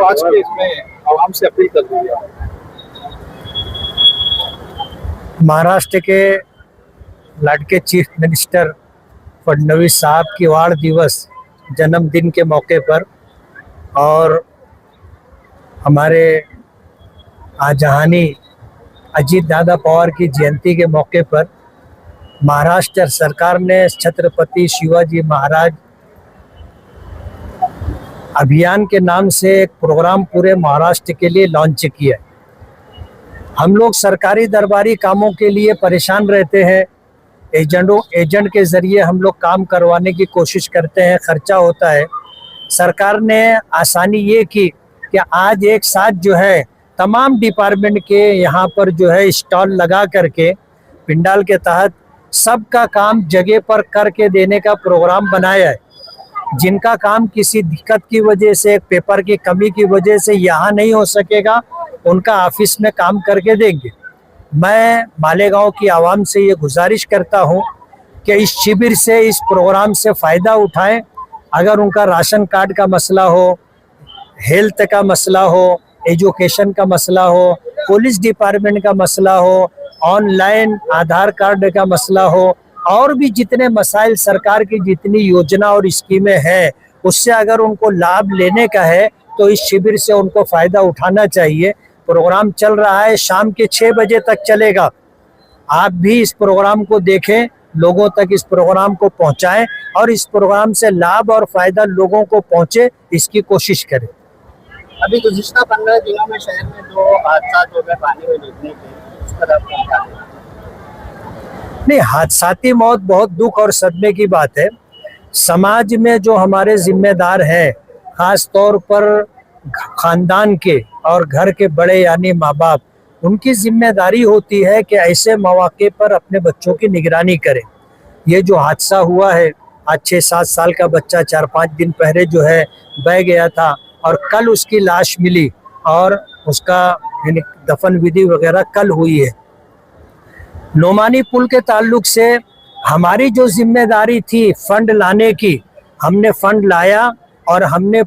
आज के इसमें आवाम से अपील कर दीजिए। महाराष्ट्र के लाडके चीफ मिनिस्टर फडणवीस साहब की वाड़ दिवस जन्मदिन के मौके पर और हमारे आजहानी अजीत दादा पवार की जयंती के मौके पर महाराष्ट्र सरकार ने छत्रपति शिवाजी महाराज अभियान के नाम से एक प्रोग्राम पूरे महाराष्ट्र के लिए लॉन्च किया। हम लोग सरकारी दरबारी कामों के लिए परेशान रहते हैं, एजेंट के जरिए हम लोग काम करवाने की कोशिश करते हैं, खर्चा होता है। सरकार ने आसानी ये की कि आज एक साथ जो है तमाम डिपार्टमेंट के यहाँ पर जो है स्टॉल लगा करके पिंडाल के तहत सबका काम जगह पर करके देने का प्रोग्राम बनाया है। जिनका काम किसी दिक्कत की वजह से, पेपर की कमी की वजह से यहाँ नहीं हो सकेगा, उनका ऑफिस में काम करके देंगे। मैं मालेगांव की आवाम से ये गुजारिश करता हूँ कि इस शिविर से, इस प्रोग्राम से फ़ायदा उठाएं। अगर उनका राशन कार्ड का मसला हो, हेल्थ का मसला हो, एजुकेशन का मसला हो, पुलिस डिपार्टमेंट का मसला हो, ऑनलाइन आधार कार्ड का मसला हो, और भी जितने मसाइल सरकार की जितनी योजना और स्कीमें हैं, उससे अगर उनको लाभ लेने का है तो इस शिविर से उनको फ़ायदा उठाना चाहिए। प्रोग्राम चल रहा है, शाम के 6 बजे तक चलेगा। आप भी इस प्रोग्राम को देखें, लोगों तक इस प्रोग्राम को पहुंचाएं और इस प्रोग्राम से लाभ और फ़ायदा लोगों को पहुंचे, इसकी कोशिश करें। अभी गुज़िश्ता 15 दिनों में शहर में 2 हादसा हो गए पानी में डूबने के, उस पर आप क्या कहें? नहीं, हादसाती मौत बहुत दुख और सदमे की बात है। समाज में जो हमारे जिम्मेदार हैं, खास तौर पर खानदान के और घर के बड़े यानी माँ बाप, उनकी जिम्मेदारी होती है कि ऐसे मौके पर अपने बच्चों की निगरानी करें। ये जो हादसा हुआ है, आज 6-7 साल का बच्चा 4-5 दिन पहले जो है बह गया था और कल उसकी लाश मिली और उसका दफन विधि वगैरह कल हुई है। नोमानी पुल के ताल्लुक से हमारी जो जिम्मेदारी थी फंड लाने की, हमने फंड लाया और हमने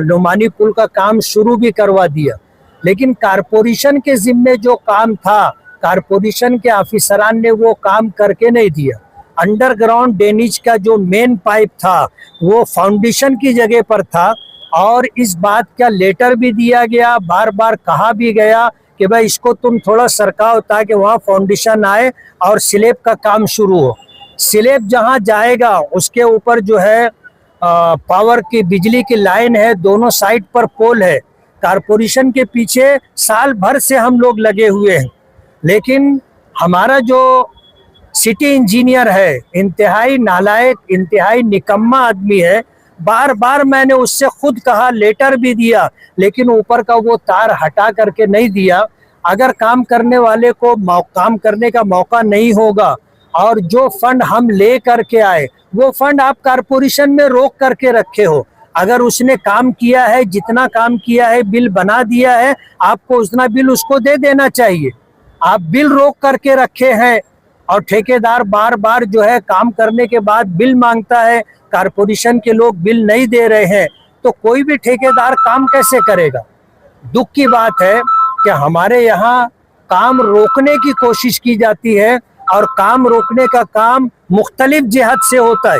नोमानी पुल का काम शुरू भी करवा दिया। लेकिन कारपोरेशन के जिम्मे जो काम था, कारपोरेशन के ऑफिसरान ने वो काम करके नहीं दिया। अंडरग्राउंड ड्रेनेज का जो मेन पाइप था वो फाउंडेशन की जगह पर था और इस बात का लेटर भी दिया गया, बार बार कहा भी गया कि भाई इसको तुम थोड़ा सरकाओ ताकि वहाँ फाउंडेशन आए और स्लैब का काम शुरू हो। स्लैब जहाँ जाएगा उसके ऊपर जो है पावर की, बिजली की लाइन है, दोनों साइड पर पोल है। कारपोरेशन के पीछे साल भर से हम लोग लगे हुए हैं, लेकिन हमारा जो सिटी इंजीनियर है इंतहाई नालायक, इंतहाई निकम्मा आदमी है। बार बार मैंने उससे खुद कहा, लेटर भी दिया, लेकिन ऊपर का वो तार हटा करके नहीं दिया। अगर काम करने वाले को काम करने का मौका नहीं होगा और जो फंड हम ले करके आए वो फंड आप कारपोरेशन में रोक करके रखे हो, अगर उसने काम किया है, जितना काम किया है, बिल बना दिया है, आपको उतना बिल उसको दे देना चाहिए। आप बिल रोक करके रखे हैं और ठेकेदार बार बार जो है काम करने के बाद बिल मांगता है, कारपोरेशन के लोग बिल नहीं दे रहे हैं, तो कोई भी ठेकेदार काम कैसे करेगा। दुख की बात है कि हमारे यहाँ काम रोकने की कोशिश की जाती है और काम रोकने का काम मुख्तलिफ जिहत से होता है।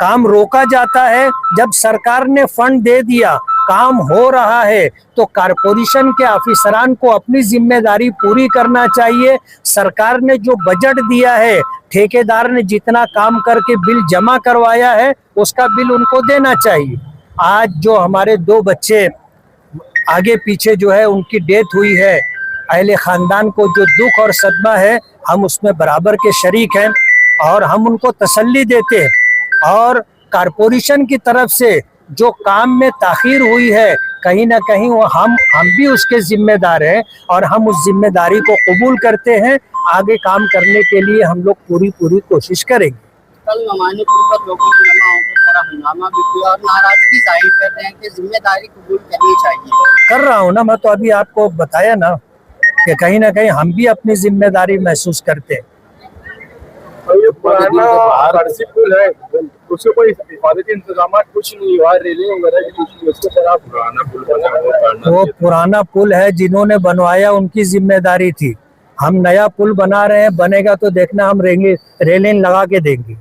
काम रोका जाता है जब सरकार ने फंड दे दिया, काम हो रहा है तो कारपोरेशन के ऑफिसरान को अपनी जिम्मेदारी पूरी करना चाहिए। सरकार ने जो बजट दिया है, ठेकेदार ने जितना काम करके बिल जमा करवाया है उसका बिल उनको देना चाहिए। आज जो हमारे 2 बच्चे आगे पीछे जो है उनकी डेथ हुई है, अहले खानदान को जो दुख और सदमा है, हम उसमें बराबर के शरीक हैं और हम उनको तसल्ली देते हैं। और कारपोरेशन की तरफ से जो काम में ताखीर हुई है, कहीं ना कहीं वो हम भी उसके जिम्मेदार हैं और हम उस जिम्मेदारी को कबूल करते हैं। आगे काम करने के लिए हम लोग पूरी कोशिश करेंगे। कल नोमानी पुल पर लोगों को जमा होकर थोड़ा हंगामा भी किया और नाराजगी जाहिर कर रहे हैं कि जिम्मेदारी कबूल करनी चाहिए। कर रहा हूँ ना, मैं तो अभी आपको बताया ना कि कहीं ना कहीं हम भी अपनी जिम्मेदारी महसूस करते हैं। ये पुराना पुल है उसके कोई हिफाजती इंतजाम कुछ नहीं हुआ, रेलिंग वगैरह कुछ नहीं, उसके ऊपर आप पुराना पुल बना हुआ वो पुराना पुल है, जिन्होंने बनवाया उनकी जिम्मेदारी थी। हम नया पुल बना रहे हैं, बनेगा तो देखना हम रेलिंग लगा के देंगे।